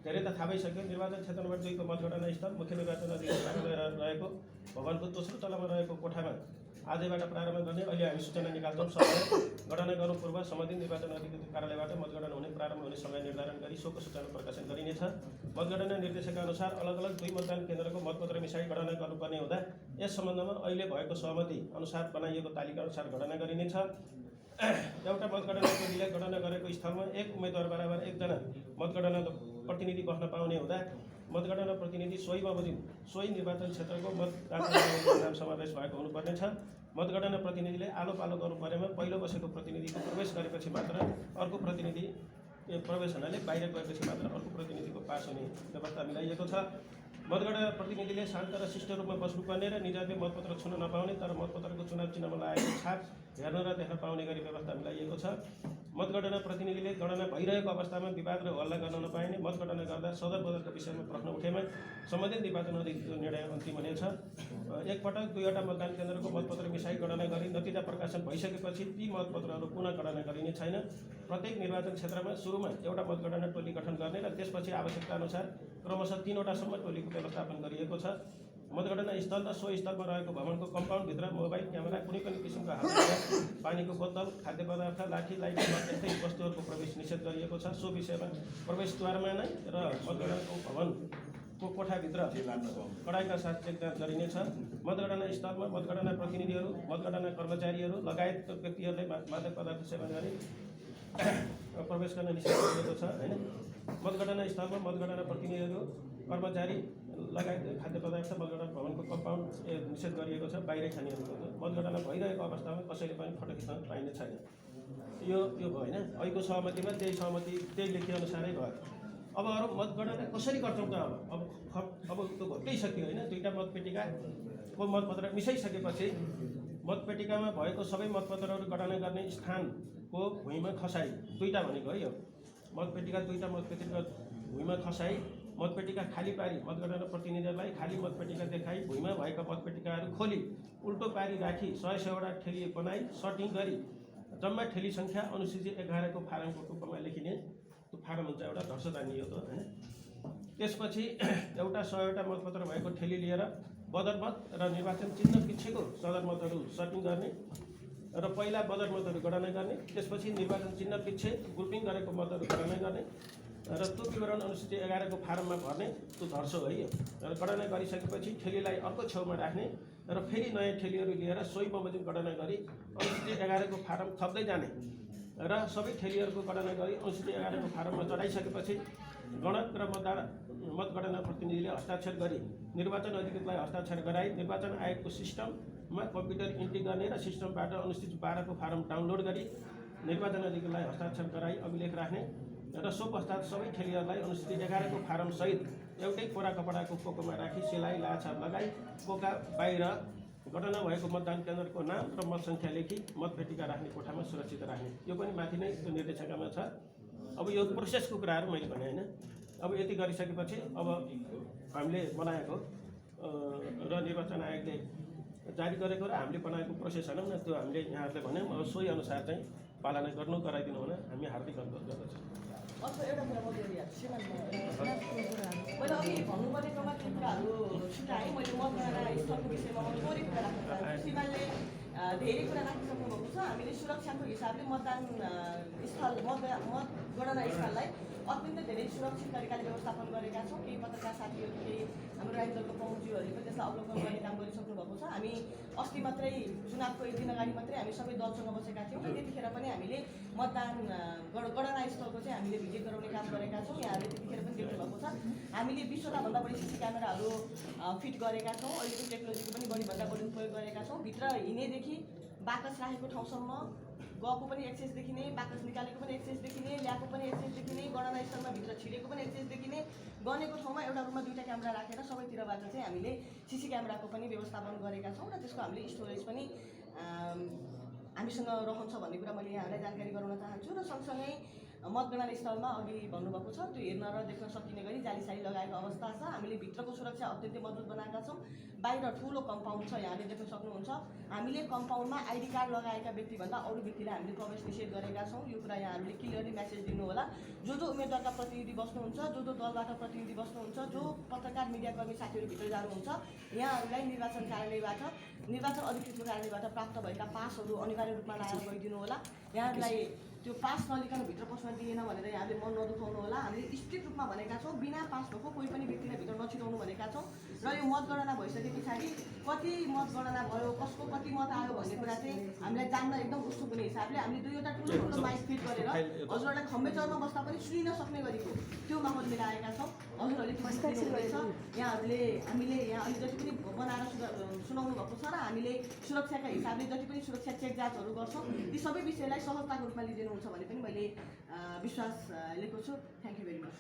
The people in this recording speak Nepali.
धेरै त थाहा भइसक्यो। निर्वाचन क्षेत्र नम्बर 2 को मतगणना स्थल मुख्य निर्वाचन अधिकारी कार्यालय रहेको भवनको दोस्रो तलामा रहेको कोठामा आजैबाट प्रारम्भ गर्ने अहिले हामी सूचना निकाल्छौँ। समय गणना गर्नु पूर्व सम्बन्धित निर्वाचन अधिकारी कार्यालयबाट मतगणना हुने प्रारम्भ हुने समय निर्धारण गरी सोको सूचना प्रकाशन गरिनेछ। मतगणना निर्देशका अनुसार अलग अलग 2 मतदान केन्द्रको मतपत्र मिसाई गणना गर्नुपर्ने हुँदा यस सम्बन्धमा अहिले भएको सहमति अनुसार बनाइएको तालिका अनुसार गणना गरिनेछ। एउटा मतगणना टोलीले गणना गरेको स्थलमा एक उम्मेदवार बराबर एकजना मतगणना प्रतिनिधि बस्न पाउने हुँदा मतगणना प्रतिनिधि सोही बमोजिम सोही निर्वाचन क्षेत्रको मतदान नाम समावेश भएको हुनुपर्नेछ। मतगणना प्रतिनिधिले आलो पालो गर्नु परेमा पहिलो बसेको प्रतिनिधिको प्रवेश गरेपछि मात्र अर्को प्रतिनिधि प्रवेश हुनाले बाहिर गएपछि मात्र अर्को प्रतिनिधिको पास हुने व्यवस्था मिलाइएको छ। मतगणना प्रतिनिधिले शान्त र शिष्ट रूपमा बस्नुपर्ने र निजहरूले मतपत्र छुन नपाउने तर मतपत्रको चुनाव चिन्हमा लागेको छाप हेर्न र देख्न पाउने गरी व्यवस्था मिलाइएको छ। मतगणना प्रतिनिधिले गणना भइरहेको अवस्थामा विवाद र हल्ला गर्न नपाइने, मतगणना गर्दा सदर बदरका विषयमा प्रश्न उठेमा सम्बन्धित निर्वाचन अधिकारीको निर्णय अन्तिम हुनेछ। एकपटक 2वटा मतदान केन्द्रको मतपत्र मिसाई गणना गरी नतिजा प्रकाशन भइसकेपछि ती मतपत्रहरू पुनः गणना गरिने छैन। प्रत्येक निर्वाचन क्षेत्रमा सुरुमा एउटा मतगणना टोली गठन गर्ने र त्यसपछि आवश्यकता अनुसार क्रमशः 3वटासम्म टोलीको व्यवस्थापन गरिएको छ। मतगणना स्थल र सो स्थलमा रहेको भवनको कम्पाउन्डभित्र मोबाइल क्यामेरा, कुनै पनि किसिमको हातहतियार, पानीको बोतल, खाद्य पदार्थ, लाठी, लाइट यस्तै वस्तुहरूको प्रवेश निषेध गरिएको छ। सो विषयमा प्रवेशद्वारमा नै र मतगणनाको भवनको कोठाभित्र कडाइका साथ चेकजाँच गरिनेछ। मतगणना स्थलमा मतगणना प्रतिनिधिहरू, मतगणना कर्मचारीहरू लगायत व्यक्तिहरूले मादक पदार्थ सेवन गरी प्रवेश गर्न निषेध गरिएको छ हैन। मतगणना स्थलमा मतगणना प्रतिनिधिहरू, कर्मचारी लगायत खाद्य पदार्थ मतगणना भवनको कम्पाउन्ड निषेध गरिएको छ। बाहिरै खानेहरू मतगणना भइरहेको अवस्थामा कसैले पनि फोटो खिच्न पाइने छैन। यो भयो होइन। अहिलेको सहमतिमा त्यही सहमति त्यही लेखिअनुसारै भयो। अब अरू मतगणना कसरी गर्छौँ त? अब त्यो घोटिसक्यो होइन। 2टा मतपेटिकाको मतपत्र मिसाइसकेपछि मतपेटिकामा भएको सबै मतपत्रहरू गणना गर्ने स्थानको भुइँमा खसाई 2टा भनेको है। यो मतपेटिका 2टा मतपेटिका भुइँमा खसाई मतपेटिका खाली पारी मतगणना प्रतिनिधिहरूलाई खाली मतपेटिका देखाई भुइँमा भएका मतपेटिकाहरू खोली उल्टो पारी राखी 100-100वटा ठेली बनाई सर्टिङ गरी जम्मा ठेली सङ्ख्या अनुसूची 11 को फारमको टुप्पोमा लेखिने त्यो फारम हुन्छ एउटा धर्सदानी हो त होइन। त्यसपछि एउटा 100वटा मतपत्र भएको ठेली लिएर बदरमत र निर्वाचन चिन्ह पिछेको सदरमतहरू सर्टिङ गर्ने र पहिला बदरमतहरू गणना गर्ने, त्यसपछि निर्वाचन चिन्ह पिछे ग्रुपिङ गरेको मतहरू गणना गर्ने र त्यो विवरण अनुसूची 11 को फारममा भर्ने त्यो धर्सो है यो। र गणना गरिसकेपछि ठेलीलाई अर्को छेउमा राख्ने र फेरि नयाँ ठेलीहरू लिएर सोही बमोजिम गणना गरी अनुसूची 11 को फारम थप्दै जाने र सबै ठेलीहरूको गणना गरी अनुसूची 11 को फारममा चढाइसकेपछि गणक र मतगणना प्रतिनिधिले हस्ताक्षर गरी निर्वाचन अधिकारीलाई हस्ताक्षर गराई निर्वाचन आयोगको सिस्टममा कम्प्युटर इन्ट्री गर्ने र सिस्टमबाट अनुसूची 12 को फारम डाउनलोड गरी निर्वाचन अधिकारीलाई हस्ताक्षर गराई अभिलेख राख्ने र सो पश्चात सबै ठेलीहरूलाई अनुसूची 11 को फारम सहित एउटै कोरा कपडाको पोकोमा राखी सिलाइ लाछाप लगाई पोका बाहिर गणना भएको मतदान केन्द्रको नाम र मत सङ्ख्या लेखी मतपेटिका राख्ने कोठामा सुरक्षित राख्ने। यो पनि माथि नै त्यो निर्देशिकामा छ। अब यो प्रोसेसको कुराहरू मैले भने होइन। अब यति गरिसकेपछि अब हामीले बनाएको र निर्वाचन आयोगले जारी गरेको र हामीले बनाएको प्रोसेस भनौँ न, त्यो हामीले यहाँहरूले भन्यौँ। अब सोही अनुसार चाहिँ पालना गर्नु गराइदिनु हुन हामी हार्दिक अनुरोध गर्दछौँ। एउटा कुरा म जोडिहाल्छु। मैले अघि भन्नुपर्नेमा त्यो कुराहरू छुट्याएँ। मैले मतगणना स्थलको विषयमा म थोरै कुरा राख्न चाहन्छु। श्रीमानले धेरै कुरा राखिसक्नु भएको छ। हामीले सुरक्षाको हिसाबले मतदान स्थल मतगणना स्थललाई अत्यन्त धेरै सुरक्षित तरिकाले व्यवस्थापन गरेका छौँ। केही पत्रकार साथीहरू, केही हाम्रो राजनीति दलको प्रमुखजीहरूले पनि त्यसलाई अवलोकन गर्ने काम गरिसक्नु भएको छ। हामी अस्ति मात्रै चुनावको 1 दिन अगाडि मात्रै हामी सबै दलसँग बसेका थियौँ र त्यतिखेर पनि हामीले मतदान गणना स्थलको चाहिँ हामीले भिजिट गराउने काम गरेका छौँ। यहाँहरूले त्यतिखेर पनि देख्नु भएको छ। हामीले 20वटा भन्दा बढी सिसी क्यामेराहरू फिट गरेका छौँ। अहिलेको टेक्नोलोजीको पनि बढीभन्दा बढी उपयोग गरेका छौँ। भित्र हिँडेदेखि बाकस राखेको ठाउँसम्म गएको पनि एक्सेस देखिने, बाकस निकालेको पनि एक्सेस देखिने, ल्याएको पनि एक्सेस देखिने, गणना स्थलमा भित्र छिरेको पनि एक्सेस देखिने, गनेको ठाउँमा एउटा रुममा 2टा क्यामेरा राखेर सबैतिरबाट चाहिँ हामीले सिसी क्यामेराको पनि व्यवस्थापन गरेका छौँ र त्यसको हामीले स्टोरेज पनि हामीसँग रहन्छ भन्ने कुरा मैले यहाँहरूलाई जानकारी गराउन चाहन्छु। र सँगसँगै मतगणना स्थलमा अघि भन्नुभएको छ त्यो हेर्न र देख्न सकिने गरी जालीसाली लगाएको अवस्था छ। हामीले भित्रको सुरक्षा अत्यन्तै मजबुत बनाएका छौँ। बाहिर ठुलो कम्पाउन्ड छ, यहाँले देख्न सक्नुहुन्छ। हामीले कम्पाउन्डमा आइडी कार्ड लगाएका व्यक्तिभन्दा अरू व्यक्तिलाई हामीले प्रवेश निषेध गरेका छौँ। यो कुरा यहाँहरूले क्लियरली मेसेज दिनु होला। जो उम्मेदवारका प्रतिनिधि बस्नुहुन्छ, जो दलबाट प्रतिनिधि बस्नुहुन्छ, जो पत्रकार मिडियाकर्मी साथीहरू भित्र जानुहुन्छ, यहाँहरूलाई निर्वाचन कार्यालयबाट निर्वाचन अधिकृतको कार्यालयबाट प्राप्त भएका पासहरू अनिवार्य रूपमा लाएर गइदिनु होला। यहाँहरूलाई त्यो पास नलिकन भित्र पस्न दिएन भनेर यहाँले मन नदुखाउनु होला। हामीले स्ट्रिक्ट रूपमा भनेका छौँ, बिना पास भएको कोही पनि व्यक्तिलाई भित्र नछिराउनु भनेका छौँ। र यो मतगणना भइसके पछाडि कति मतगणना भयो, कसको कति मत आयो भन्ने कुरा चाहिँ हामीलाई जान्न एकदम उत्सुक हुने हिसाबले हामीले दुईवटा ठुलो माइक फिट गरेर हजुरहरूलाई खम्बेचरमा बस्दा पनि सुनिन सक्ने गरेको त्यो माहौल मिलाएका छौँ। हजुरहरूले यहाँहरूले हामीले यहाँ अहिले जति पनि बनाएर सुनाउनु भएको छ र हामीले सुरक्षाका हिसाबले जति पनि सुरक्षा चेक जाँचहरू गर्छौँ, ती सबै विषयलाई सहजताको रूपमा लिइदिनुहुन्छ भने पनि मैले विश्वास लिएको छु। Thank you very much.